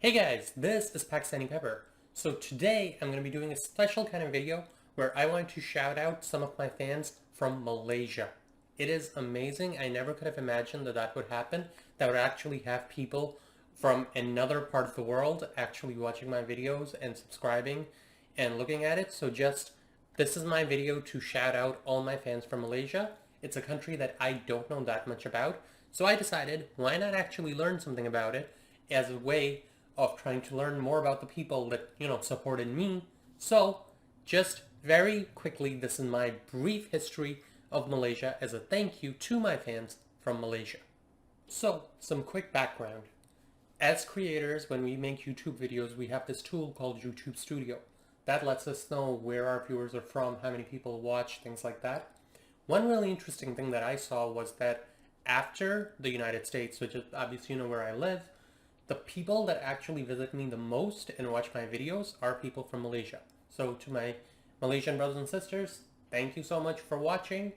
Hey guys, this is Pakistani Pepper. So today I'm going to be doing a special kind of video where I want to shout out some of my fans from Malaysia. It is amazing. I never could have imagined that that would happen, that would actually have people from another part of the world actually watching my videos and subscribing and looking at it. This is my video to shout out all my fans from Malaysia. It's a country that I don't know that much about. So I decided, why not actually learn something about it as a way of trying to learn more about the people that, supported me. So, just very quickly, this is my brief history of Malaysia as a thank you to my fans from Malaysia. So, some quick background. As creators, when we make YouTube videos, we have this tool called YouTube Studio. That lets us know where our viewers are from, how many people watch, things like that. One really interesting thing that I saw was that after the United States, which is obviously where I live, the people that actually visit me the most and watch my videos are people from Malaysia. So to my Malaysian brothers and sisters, thank you so much for watching.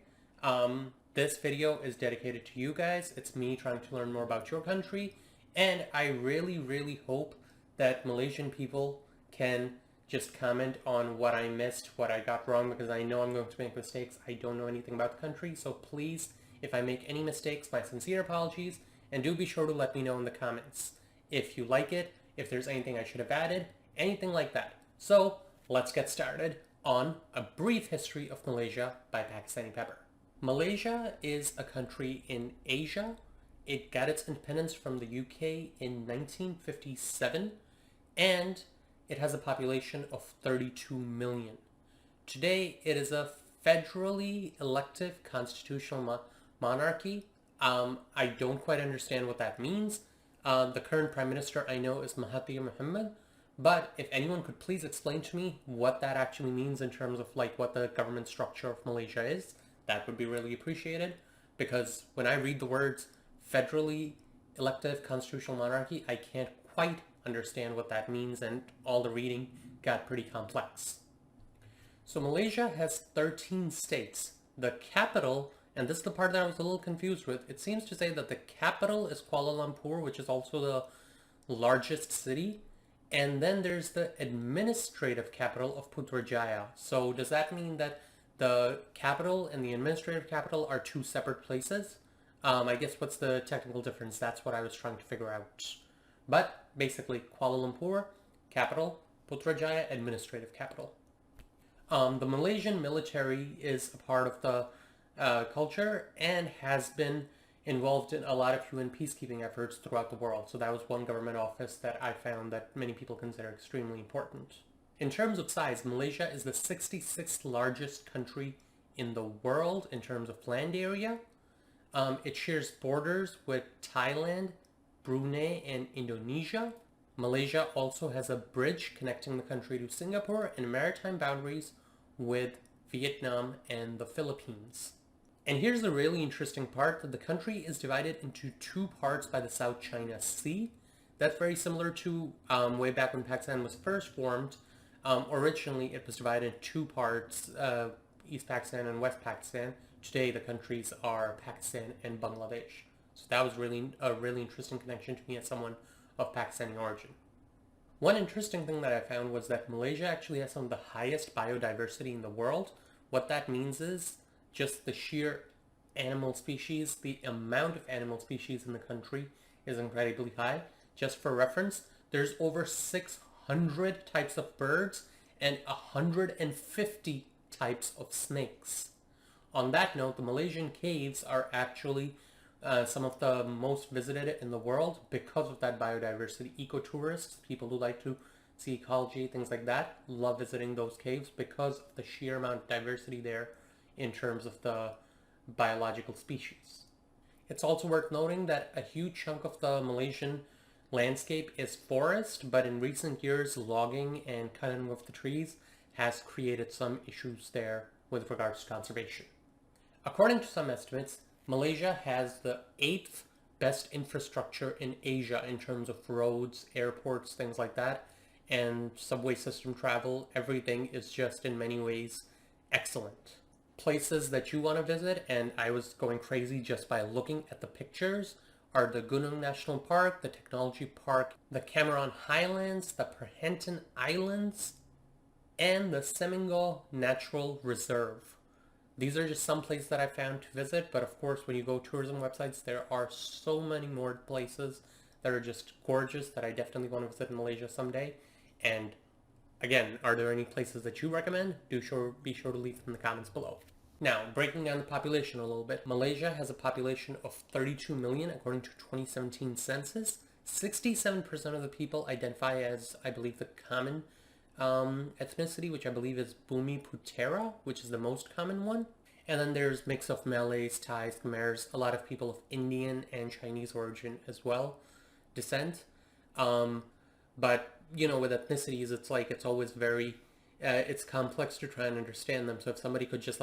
This video is dedicated to you guys. It's me trying to learn more about your country. And I really, really hope that Malaysian people can just comment on what I missed, what I got wrong, because I know I'm going to make mistakes. I don't know anything about the country. So please, if I make any mistakes, my sincere apologies. And do be sure to let me know in the comments if you like it, if there's anything I should have added, anything like that. So let's get started on a brief history of Malaysia by Pakistani Pepper. Malaysia is a country in Asia. It got its independence from the UK in 1957, and it has a population of 32 million. Today, it is a federally elective constitutional monarchy. I don't quite understand what that means. The current Prime Minister I know is Mahathir Mohamad, but if anyone could please explain to me what that actually means in terms of what the government structure of Malaysia is, that would be really appreciated, because when I read the words federally elective constitutional monarchy, I can't quite understand what that means, and all the reading got pretty complex. So Malaysia has 13 states. The capital, and this is the part that I was a little confused with, it seems to say that the capital is Kuala Lumpur, which is also the largest city, and then there's the administrative capital of Putrajaya. So does that mean that the capital and the administrative capital are two separate places? I guess what's the technical difference? That's what I was trying to figure out. But basically, Kuala Lumpur, capital, Putrajaya, administrative capital. The Malaysian military is a part of the culture and has been involved in a lot of UN peacekeeping efforts throughout the world. So that was one government office that I found that many people consider extremely important. In terms of size, Malaysia is the 66th largest country in the world in terms of land area. It shares borders with Thailand, Brunei, and Indonesia. Malaysia also has a bridge connecting the country to Singapore and maritime boundaries with Vietnam and the Philippines. And here's the really interesting part, that the country is divided into two parts by the South China Sea. That's very similar to way back when Pakistan was first formed. Originally, it was divided in two parts, East Pakistan and West Pakistan. Today, the countries are Pakistan and Bangladesh. So that was a really interesting connection to me as someone of Pakistani origin. One interesting thing that I found was that Malaysia actually has some of the highest biodiversity in the world. What that means is just the sheer animal species, the amount of animal species in the country is incredibly high. Just for reference, there's over 600 types of birds and 150 types of snakes. On that note, the Malaysian caves are actually some of the most visited in the world because of that biodiversity. Ecotourists, people who like to see ecology, things like that, love visiting those caves because of the sheer amount of diversity there in terms of the biological species. It's also worth noting that a huge chunk of the Malaysian landscape is forest, but in recent years, logging and cutting of the trees has created some issues there with regards to conservation. According to some estimates, Malaysia has the 8th best infrastructure in Asia in terms of roads, airports, things like that, and subway system travel. Everything is just in many ways excellent. Places that you want to visit, and I was going crazy just by looking at the pictures, are the Gunung National Park, the Technology Park, the Cameron Highlands, the Perhentian Islands, and the Semingo Natural Reserve. These are just some places that I found to visit, but of course when you go tourism websites, there are so many more places that are just gorgeous that I definitely want to visit in Malaysia someday. And again, are there any places that you recommend? Be sure to leave them in the comments below. Now, breaking down the population a little bit, Malaysia has a population of 32 million according to 2017 census. 67% of the people identify as, I believe, the common ethnicity, which I believe is Bumi Putera, which is the most common one. And then there's mix of Malays, Thais, Khmers, a lot of people of Indian and Chinese origin as well, descent. But, you know, with ethnicities, it's always very, it's complex to try and understand them. So if somebody could just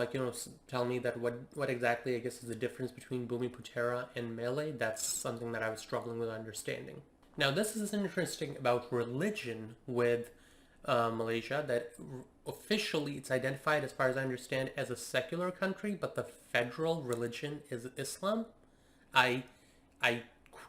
tell me that what exactly, I guess, is the difference between Bumi Putera and Malay, that's something that I was struggling with understanding. Now, this is interesting about religion with Malaysia, that officially it's identified, as far as I understand, as a secular country, but the federal religion is Islam. I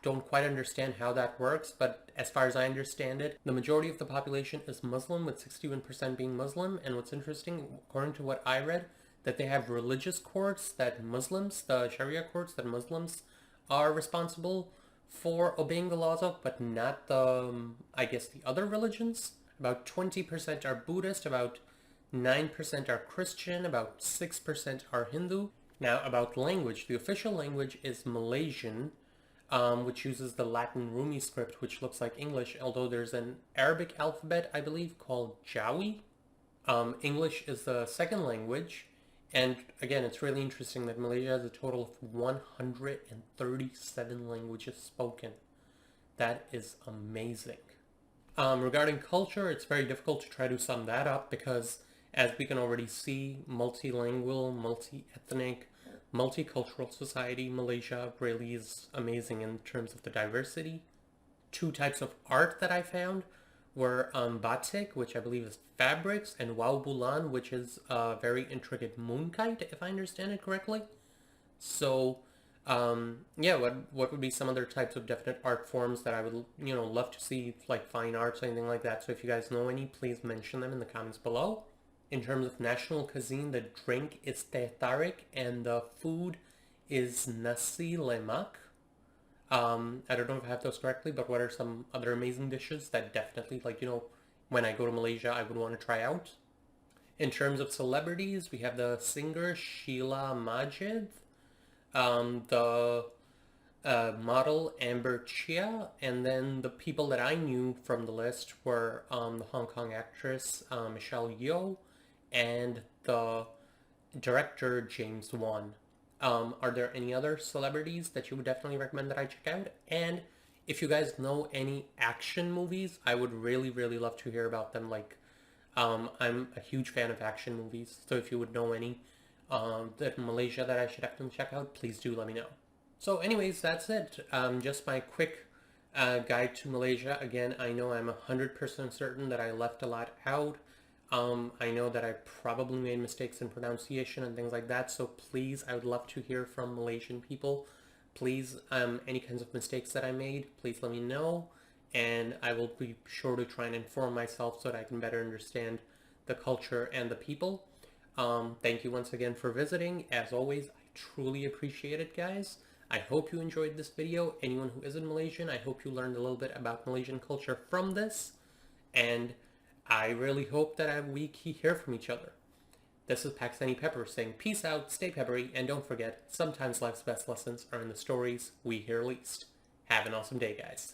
don't quite understand how that works, but as far as I understand it, the majority of the population is Muslim, with 61% being Muslim. And what's interesting, according to what I read, that they have religious courts that Muslims, the Sharia courts that Muslims are responsible for obeying the laws of, but not the, I guess, the other religions. About 20% are Buddhist, about 9% are Christian, about 6% are Hindu. Now, about language, the official language is Malaysian, which uses the Latin Rumi script, which looks like English, although there's an Arabic alphabet, I believe, called Jawi. English is the second language, and again, it's really interesting that Malaysia has a total of 137 languages spoken. That is amazing. Regarding culture, it's very difficult to try to sum that up because, as we can already see, multilingual, multi-ethnic, multicultural society, Malaysia really is amazing in terms of the diversity. Two types of art that I found were batik, which I believe is fabrics, and wau bulan, which is a very intricate moonkite, if I understand it correctly. So, yeah, what would be some other types of definite art forms that I would, love to see, like fine arts or anything like that. So if you guys know any, please mention them in the comments below. In terms of national cuisine, the drink is teh tarik and the food is nasi lemak. I don't know if I have those correctly, but what are some other amazing dishes that definitely, when I go to Malaysia, I would want to try out? In terms of celebrities, we have the singer Sheila Majid, the model Amber Chia, and then the people that I knew from the list were the Hong Kong actress Michelle Yeoh and the director James Wan. Are there any other celebrities that you would definitely recommend that I check out? And if you guys know any action movies, I would really, really love to hear about them. I'm a huge fan of action movies, so if you would know any that in Malaysia that I should definitely check out, please do let me know. So anyways, that's it. Just my quick guide to Malaysia. Again, I know I'm 100% certain that I left a lot out. I know that I probably made mistakes in pronunciation and things like that, so please, I would love to hear from Malaysian people. Please, any kinds of mistakes that I made, please let me know, and I will be sure to try and inform myself so that I can better understand the culture and the people. Thank you once again for visiting. As always, I truly appreciate it, guys. I hope you enjoyed this video. Anyone who isn't Malaysian, I hope you learned a little bit about Malaysian culture from this, and I really hope that we hear from each other. This is Pakistani Pepper saying peace out, stay peppery, and don't forget, sometimes life's best lessons are in the stories we hear least. Have an awesome day, guys.